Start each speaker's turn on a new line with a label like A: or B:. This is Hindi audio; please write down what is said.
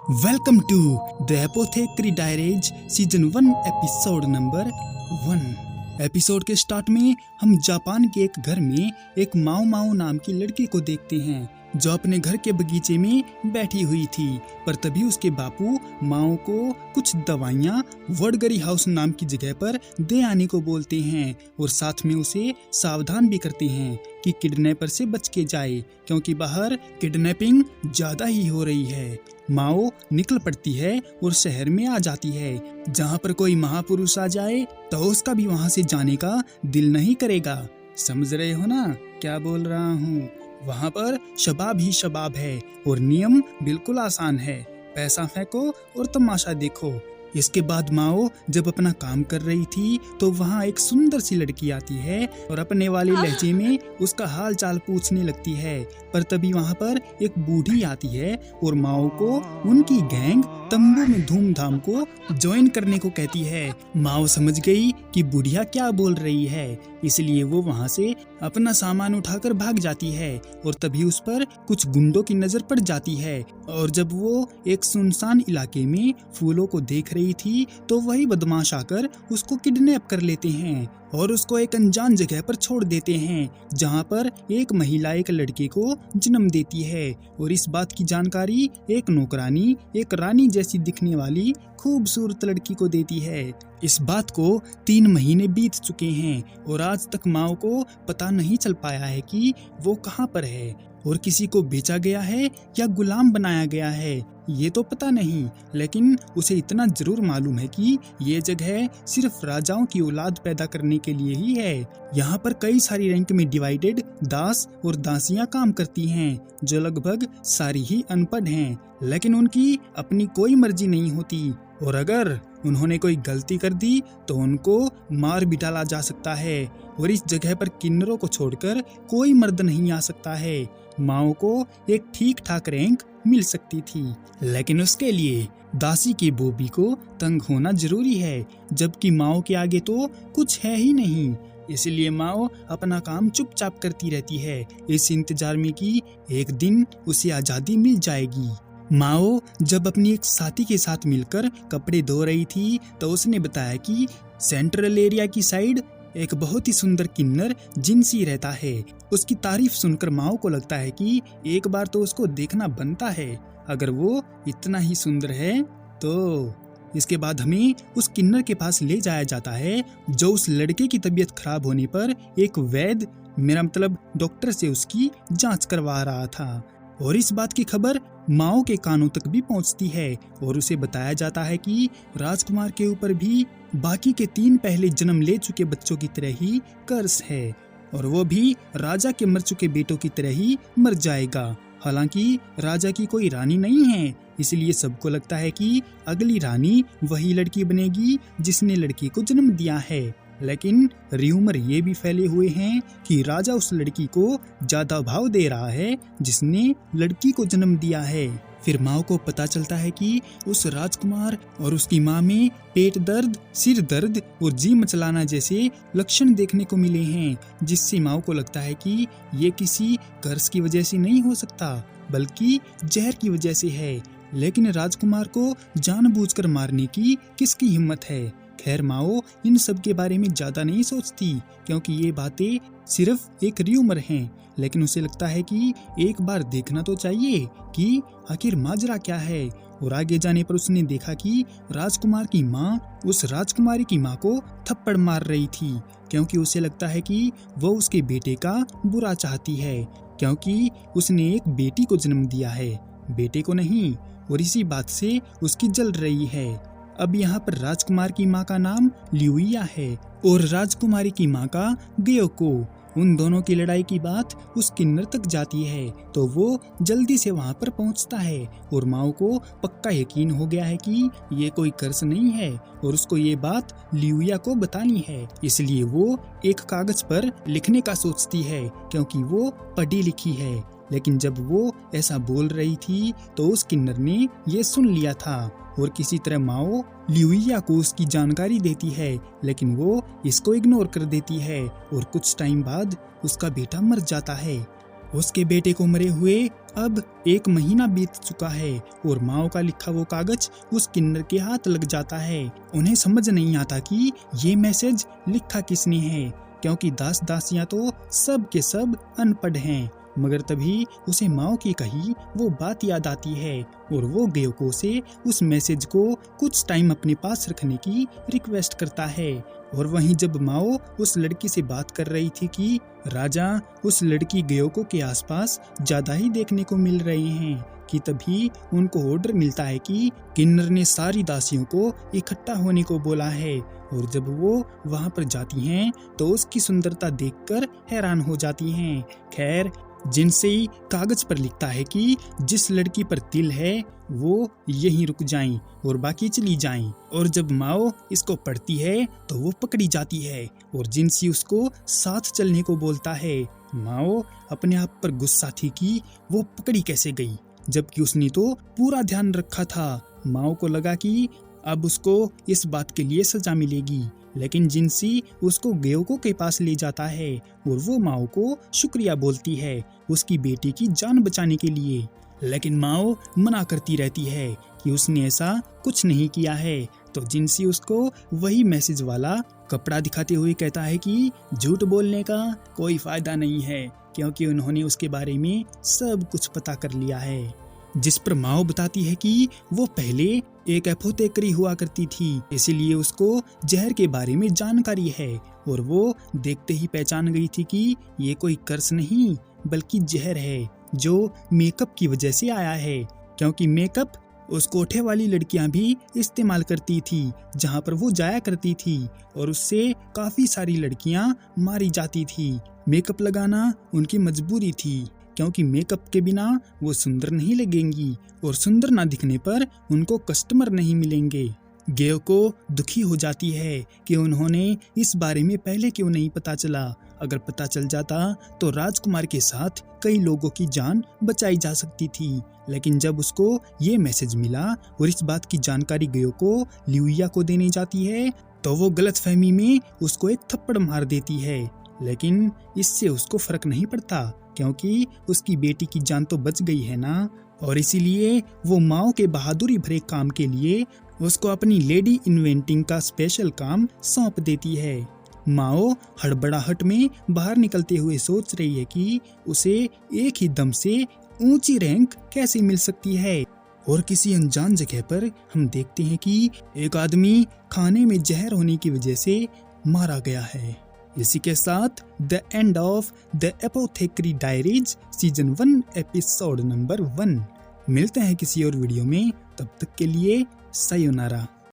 A: Welcome to the Apothecary Diaries season 1 episode number 1। Episode के स्टार्ट में हम जापान के एक घर में एक माओ माओ नाम की लड़की को देखते हैं जो अपने घर के बगीचे में बैठी हुई थी। पर तभी उसके बापू माओ को कुछ दवाइयाँ वडगरी हाउस नाम की जगह पर दे आने को बोलते हैं और साथ में उसे सावधान भी करते हैं कि किडनैपर से बच के जाए क्योंकि बाहर किडनैपिंग ज्यादा ही हो रही है। माओ निकल पड़ती है और शहर में आ जाती है। जहाँ पर कोई महापुरुष आ जाए तो उसका भी वहाँ से जाने का दिल नहीं करेगा। समझ रहे हो ना क्या बोल रहा हूँ। वहाँ पर शबाब ही शबाब है और नियम बिल्कुल आसान है, पैसा फेंको और तमाशा देखो। इसके बाद माओ जब अपना काम कर रही थी तो वहाँ एक सुंदर सी लड़की आती है और अपने वाले लहजे में उसका हाल चाल पूछने लगती है। पर तभी वहाँ पर एक बूढ़ी आती है और माओ को उनकी गैंग तंबू में धूमधाम को ज्वाइन करने को कहती है। माओ समझ गई कि बुढ़िया क्या बोल रही है, इसलिए वो वहाँ से अपना सामान उठाकर भाग जाती है और तभी उस पर कुछ गुंडों की नजर पड़ जाती है। और जब वो एक सुनसान इलाके में फूलों को देख रही थी तो वही बदमाश आकर उसको किडनैप कर लेते हैं और उसको एक अनजान जगह पर छोड़ देते हैं जहाँ पर एक महिला एक लड़के को जन्म देती है। और इस बात की जानकारी एक नौकरानी एक रानी जैसी दिखने वाली खूबसूरत लड़की को देती है। इस बात को 3 महीने बीत चुके हैं और आज तक माओ को पता नहीं चल पाया है कि वो कहाँ पर है और किसी को बेचा गया है या गुलाम बनाया गया है ये तो पता नहीं, लेकिन उसे इतना जरूर मालूम है कि ये जगह सिर्फ राजाओं की औलाद पैदा करने के लिए ही है। यहाँ पर कई सारी रैंक में डिवाइडेड दास और दासियाँ काम करती हैं जो लगभग सारी ही अनपढ़ हैं, लेकिन उनकी अपनी कोई मर्जी नहीं होती और अगर उन्होंने कोई गलती कर दी तो उनको मार भी डाला जा सकता है। और इस जगह पर किन्नरों को छोड़कर कोई मर्द नहीं आ सकता है। माओ को एक ठीक ठाक रैंक मिल सकती थी, लेकिन उसके लिए दासी की बोबी को तंग होना जरूरी है, जबकि माओ के आगे तो कुछ है ही नहीं। इसलिए माओ अपना काम चुपचाप करती रहती है इस इंतजार में कि एक दिन उसे आजादी मिल जाएगी। माओ जब अपनी एक साथी के साथ मिलकर कपड़े धो रही थी तो उसने बताया कि सेंट्रल एरिया की साइड एक बहुत ही सुंदर किन्नर जिनसी रहता है। उसकी तारीफ सुनकर माओ को लगता है कि एक बार तो उसको देखना बनता है। अगर वो इतना ही सुंदर है तो इसके बाद हमें उस किन्नर के पास ले जाया जाता है जो उस लड़के की तबीयत खराब होने पर एक वैद्य मेरा मतलब डॉक्टर से उसकी जांच करवा रहा था। और इस बात की खबर माओ के कानों तक भी पहुंचती है और उसे बताया जाता है कि राजकुमार के ऊपर भी बाकी के 3 पहले जन्म ले चुके बच्चों की तरह ही कर्ज है और वो भी राजा के मर चुके बेटों की तरह ही मर जाएगा। हालांकि राजा की कोई रानी नहीं है, इसलिए सबको लगता है कि अगली रानी वही लड़की बनेगी जिसने लड़की को जन्म दिया है। लेकिन र्यूमर ये भी फैले हुए हैं कि राजा उस लड़की को ज्यादा भाव दे रहा है जिसने लड़की को जन्म दिया है। फिर माओ को पता चलता है कि उस राजकुमार और उसकी माँ में पेट दर्द, सिर दर्द और जी मचलाना जैसे लक्षण देखने को मिले हैं, जिससे माओ को लगता है कि ये किसी कर्ज की वजह से नहीं हो सकता बल्कि जहर की वजह से है। लेकिन राजकुमार को जानबूझकर मारने की किसकी हिम्मत है। खैर माओ इन सब के बारे में ज्यादा नहीं सोचती क्योंकि ये बातें सिर्फ एक र्यूमर हैं, लेकिन उसे लगता है कि एक बार देखना तो चाहिए कि आखिर माजरा क्या है। और आगे जाने पर उसने देखा कि राजकुमार की माँ उस राजकुमारी की माँ को थप्पड़ मार रही थी क्योंकि उसे लगता है कि वो उसके बेटे का बुरा चाहती है क्योंकि उसने एक बेटी को जन्म दिया है, बेटे को नहीं, और इसी बात से उसकी जल रही है। अब यहाँ पर राजकुमार की माँ का नाम लियुया है और राजकुमारी की माँ का ग्योको। उन दोनों की लड़ाई की बात उस किन्नर तक जाती है तो वो जल्दी से वहाँ पर पहुँचता है और माओ को पक्का यकीन हो गया है कि ये कोई कर्ज नहीं है और उसको ये बात लियुया को बतानी है। इसलिए वो एक कागज पर लिखने का सोचती है क्योंकि वो पढ़ी लिखी है। लेकिन जब वो ऐसा बोल रही थी तो उस किन्नर ने ये सुन लिया था और किसी तरह माओ लियुया को उसकी जानकारी देती है, लेकिन वो इसको इग्नोर कर देती है और कुछ टाइम बाद उसका बेटा मर जाता है। उसके बेटे को मरे हुए अब 1 महीना बीत चुका है और माओ का लिखा वो कागज उस किन्नर के हाथ लग जाता है। उन्हें समझ नहीं आता कि ये मैसेज लिखा किसने है, क्योंकि दास दासियां तो सब के सब अनपढ़ हैं। मगर तभी उसे माओ की कही वो बात याद आती है और वो ग्योको से उस मैसेज को कुछ टाइम अपने पास रखने की रिक्वेस्ट करता है। और वहीं जब माओ उस लड़की से बात कर रही थी कि राजा उस लड़की ग्योको के आसपास ज्यादा ही देखने को मिल रहे हैं, कि तभी उनको ऑर्डर मिलता है कि किन्नर ने सारी दासियों को इकट्ठा होने को बोला है। और जब वो वहां पर जाती हैं तो उसकी सुंदरता देखकर हैरान हो जाती हैं। खैर, जिनसे ही कागज पर लिखता है कि जिस लड़की पर तिल है वो यहीं रुक जाएं और बाकी चली जाएं। और जब माओ इसको पढ़ती है तो वो पकड़ी जाती है और जिनसी उसको साथ चलने को बोलता है। माओ अपने आप पर गुस्सा थी कि वो पकड़ी कैसे गई, जबकि उसने तो पूरा ध्यान रखा था। माओ को लगा कि अब उसको इस बात के लिए सजा मिलेगी, लेकिन जिनसी उसको ग्योको के पास ले जाता है और वो माओ को शुक्रिया बोलती है उसकी बेटी की जान बचाने के लिए। लेकिन माओ मना करती रहती है कि उसने ऐसा कुछ नहीं किया है। तो जिनसी उसको वही मैसेज वाला कपड़ा दिखाते हुए कहता है कि झूठ बोलने का कोई फायदा नहीं है, क्योंकि उन्होंने उसके बारे में सब कुछ पता कर लिया है। जिस पर माओ बताती है कि वो पहले एक एपोथेकरी हुआ करती थी, इसीलिए उसको जहर के बारे में जानकारी है और वो देखते ही पहचान गई थी कि ये कोई कर्स नहीं बल्कि जहर है जो मेकअप की वजह से आया है, क्योंकि मेकअप उस कोठे वाली लड़कियां भी इस्तेमाल करती थी जहां पर वो जाया करती थी और उससे काफी सारी लड़कियां मारी जाती थी। मेकअप लगाना उनकी मजबूरी थी, क्योंकि मेकअप के बिना वो सुंदर नहीं लगेंगी और सुंदर ना दिखने पर उनको कस्टमर नहीं मिलेंगे। ग्योको दुखी हो जाती है कि उन्होंने इस बारे में पहले क्यों नहीं पता चला। अगर पता चल जाता तो राजकुमार के साथ कई लोगों की जान बचाई जा सकती थी। लेकिन जब उसको ये मैसेज मिला और इस बात की जानकारी ग्योको लियुया को देने जाती है तो वो गलतफहमी में उसको एक थप्पड़ मार देती है। लेकिन इससे उसको फर्क नहीं पड़ता, क्योंकि उसकी बेटी की जान तो बच गई है ना। और इसीलिए वो माओ के बहादुरी भरे काम के लिए उसको अपनी लेडी इन्वेंटिंग का स्पेशल काम सौंप देती है। माओ हड़बड़ाहट में बाहर निकलते हुए सोच रही है कि उसे एक ही दम से ऊंची रैंक कैसे मिल सकती है। और किसी अनजान जगह पर हम देखते हैं कि एक आदमी खाने में जहर होने की वजह से मारा गया है। इसी के साथ the end of the apothecary diaries season 1 episode number 1। मिलते हैं किसी और वीडियो में, तब तक के लिए सायोनारा।